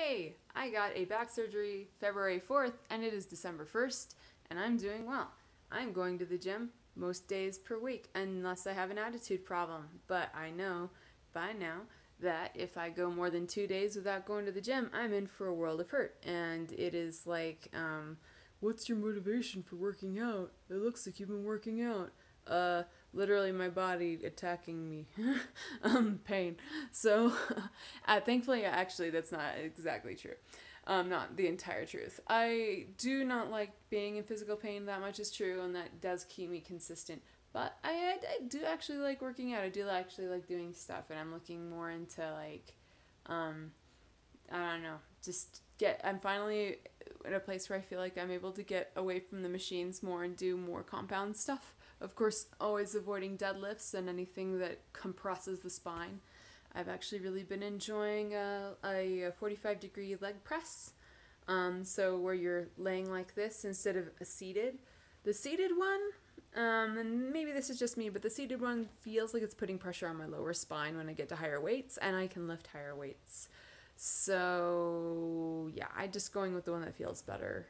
Hey, I got a back surgery February 4th and it is December 1st and I'm doing well. I'm going to the gym most days per week unless I have an attitude problem. But I know by now that if I go more than 2 days without going to the gym, I'm in for a world of hurt. And it is like, what's your motivation for working out? It looks like you've been working out. Uh, Literally my body attacking me. Pain. So, thankfully, actually, that's not exactly true. Not the entire truth. I do not like being in physical pain. That much is true, and that does keep me consistent. But I do actually like working out. I do actually like doing stuff, and I'm looking more into like, um, I don't know, just get. I'm finally in a place where I feel like I'm able to get away from the machines more and do more compound stuff. Of course, always avoiding deadlifts and anything that compresses the spine. I've actually really been enjoying a 45-degree leg press. So where you're laying like this instead of a seated. The seated one, and maybe this is just me, but the seated one feels like it's putting pressure on my lower spine when I get to higher weights, and I can lift higher weights. So yeah, I just going with the one that feels better.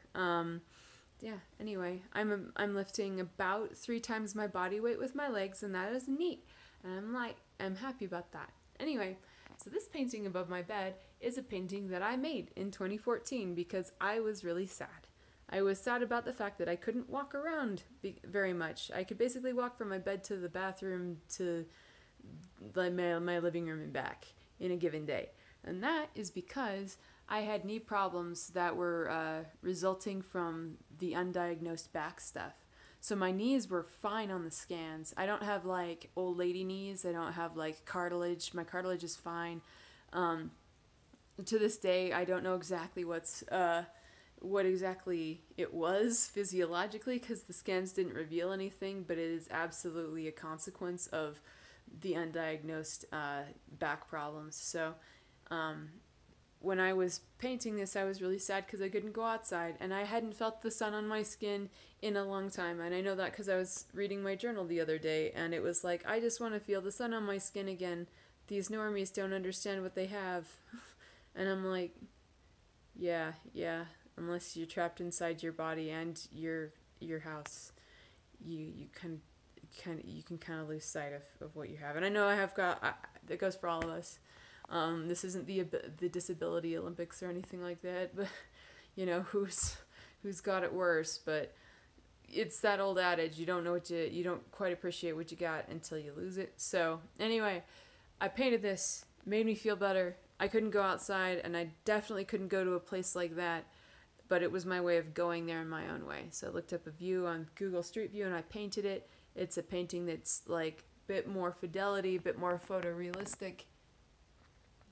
Yeah. Anyway, I'm lifting about 3 times my body weight with my legs, and that is neat. And I'm happy about that. Anyway, so this painting above my bed is a painting that I made in 2014 because I was really sad. I was sad about the fact that I couldn't walk around very much. I could basically walk from my bed to the bathroom to my living room and back in a given day. And that is because I had knee problems that were resulting from the undiagnosed back stuff. So my knees were fine on the scans. I don't have like old lady knees. I don't have like cartilage. My cartilage is fine. Um, to this day, I don't know exactly what exactly it was physiologically because the scans didn't reveal anything, but it is absolutely a consequence of the undiagnosed back problems. So um, when I was painting this, I was really sad because I couldn't go outside, and I hadn't felt the sun on my skin in a long time. And I know that because I was reading my journal the other day, and it was like, I just want to feel the sun on my skin again. These normies don't understand what they have. And I'm like, yeah, unless you're trapped inside your body and your house, you you can kind of lose sight of what you have. And I know I have got that goes for all of us. This isn't the disability Olympics or anything like that, but you know who's got it worse. But it's that old adage: you don't know you don't quite appreciate what you got until you lose it. So anyway, I painted this, made me feel better. I couldn't go outside, and I definitely couldn't go to a place like that. But it was my way of going there in my own way. So I looked up a view on Google Street View and I painted it. It's a painting that's like a bit more fidelity, a bit more photorealistic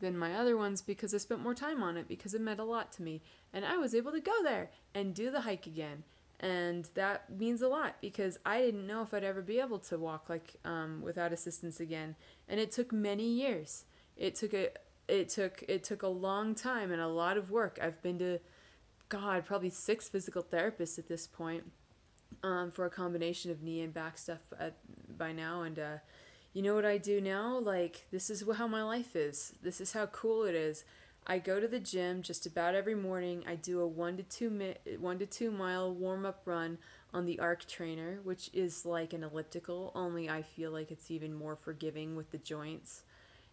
than my other ones because I spent more time on it because it meant a lot to me. And I was able to go there and do the hike again. And that means a lot because I didn't know if I'd ever be able to walk like without assistance again. And it took many years. It took a long time and a lot of work. I've been to probably 6 physical therapists at this point for a combination of knee and back stuff by now. And you know what I do now? Like, this is how my life is. This is how cool it is. I go to the gym just about every morning. I do a 1 to 2 mile warm up run on the arc trainer, which is like an elliptical, only I feel like it's even more forgiving with the joints.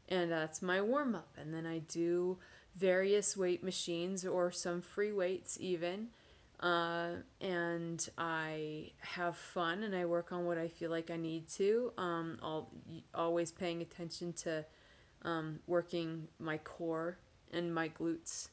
And that's my warm up. And then I do various weight machines or some free weights even. And I have fun and I work on what I feel like I need to. Always paying attention to working my core and my glutes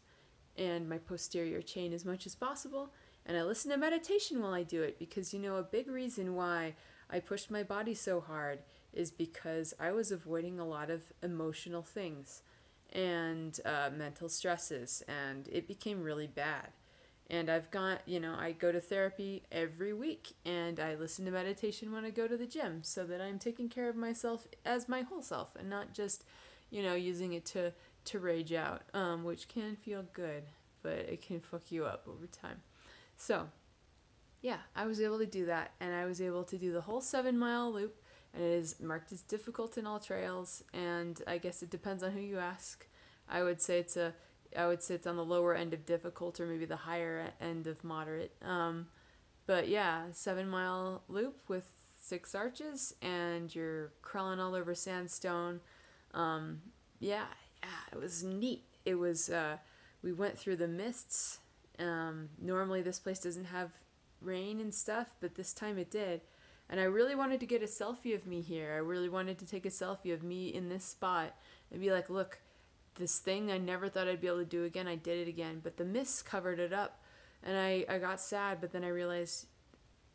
and my posterior chain as much as possible. And I listen to meditation while I do it because, you know, a big reason why I pushed my body so hard is because I was avoiding a lot of emotional things and mental stresses, and it became really bad. And I go to therapy every week, and I listen to meditation when I go to the gym so that I'm taking care of myself as my whole self and not just, using it to rage out, which can feel good, but it can fuck you up over time. So, yeah, I was able to do that, and I was able to do the whole 7 mile loop, and it is marked as difficult in all trails, and I guess it depends on who you ask. I would say I would say it's on the lower end of difficult, or maybe the higher end of moderate. But yeah, 7 mile loop with 6 arches, and you're crawling all over sandstone. Um, yeah, it was neat. It was, we went through the mists. Normally this place doesn't have rain and stuff, but this time it did. And I really wanted to get a selfie of me here. I really wanted to take a selfie of me in this spot and be like, look, this thing I never thought I'd be able to do again, I did it again. But the mist covered it up. And I got sad, but then I realized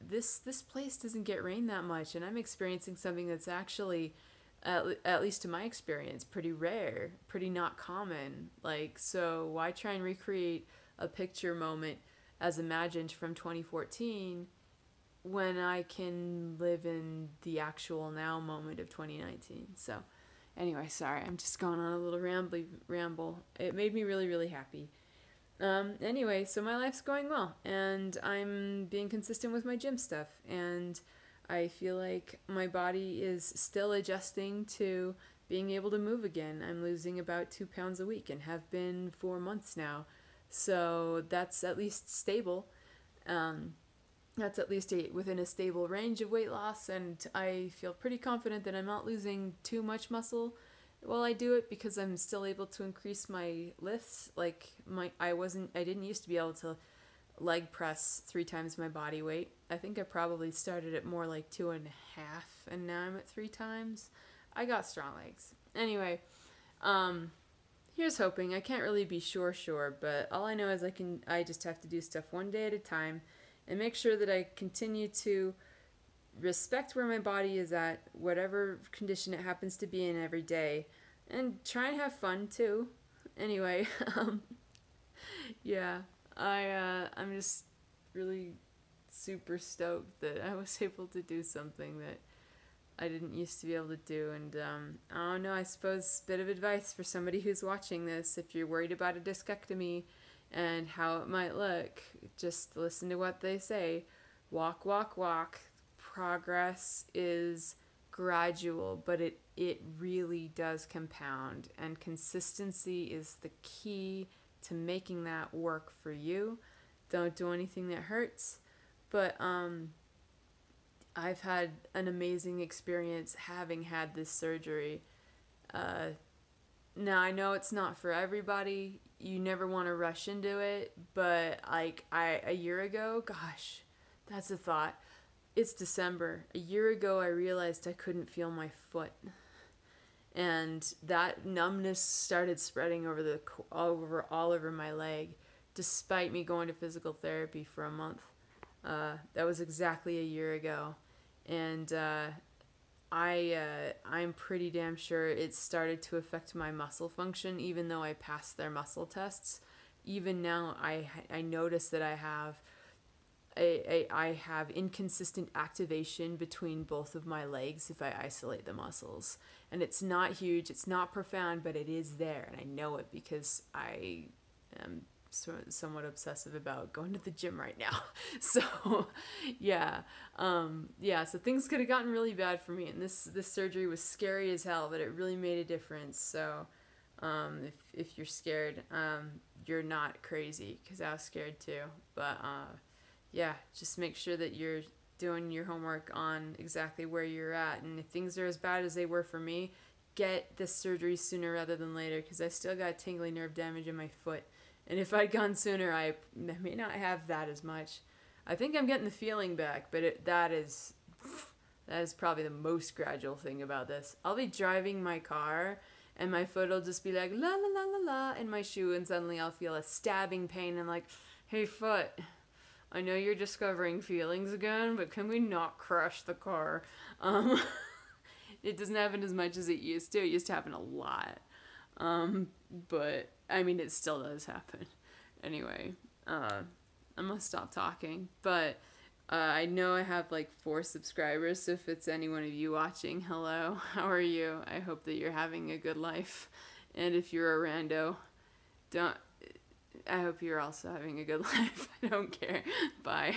this place doesn't get rain that much. And I'm experiencing something that's actually, at least to my experience, pretty rare, pretty not common. Like, so why try and recreate a picture moment as imagined from 2014 when I can live in the actual now moment of 2019. So anyway, sorry, I'm just going on a little ramble. It made me really, really happy. Anyway, so my life's going well, and I'm being consistent with my gym stuff, and I feel like my body is still adjusting to being able to move again. I'm losing about 2 pounds a week and have been for months now. So that's at least stable. That's at least within a stable range of weight loss, and I feel pretty confident that I'm not losing too much muscle while I do it, because I'm still able to increase my lifts. Like I didn't used to be able to leg press 3 times my body weight. I think I probably started at more like 2.5, and now I'm at 3 times. I got strong legs. Anyway, here's hoping. I can't really be sure, but all I know is I just have to do stuff one day at a time and make sure that I continue to respect where my body is at, whatever condition it happens to be in every day, and try and have fun too. Anyway, yeah, I'm just really super stoked that I was able to do something that I didn't used to be able to do. And I don't know, I suppose a bit of advice for somebody who's watching this: if you're worried about a discectomy and how it might look, just listen to what they say. Walk, walk, walk. Progress is gradual, but it really does compound, and consistency is the key to making that work for you. Don't do anything that hurts. But I've had an amazing experience having had this surgery. Now, I know it's not for everybody. You never want to rush into it, but like a year ago, gosh, that's a thought. It's December. A year ago, I realized I couldn't feel my foot, and that numbness started spreading all over my leg, despite me going to physical therapy for a month. That was exactly a year ago, and I'm pretty damn sure it started to affect my muscle function, even though I passed their muscle tests. Even now, I notice that I have inconsistent activation between both of my legs if I isolate the muscles. And it's not huge, it's not profound, but it is there, and I know it because I am somewhat obsessive about going to the gym right now. So yeah, so things could have gotten really bad for me, and this surgery was scary as hell, but it really made a difference. So if you're scared, you're not crazy, because I was scared too. But yeah, just make sure that you're doing your homework on exactly where you're at. And if things are as bad as they were for me, get this surgery sooner rather than later, because I still got tingly nerve damage in my foot. And if I'd gone sooner, I may not have that as much. I think I'm getting the feeling back, but that is probably the most gradual thing about this. I'll be driving my car, and my foot will just be like, la la la la la, in my shoe, and suddenly I'll feel a stabbing pain, and like, hey foot, I know you're discovering feelings again, but can we not crash the car? It doesn't happen as much as it used to. It used to happen a lot. But I mean, it still does happen. Anyway, I'm gonna stop talking. But I know I have like 4 subscribers, so if it's any one of you watching, hello, how are you? I hope that you're having a good life. And if you're a rando, I hope you're also having a good life. I don't care. Bye.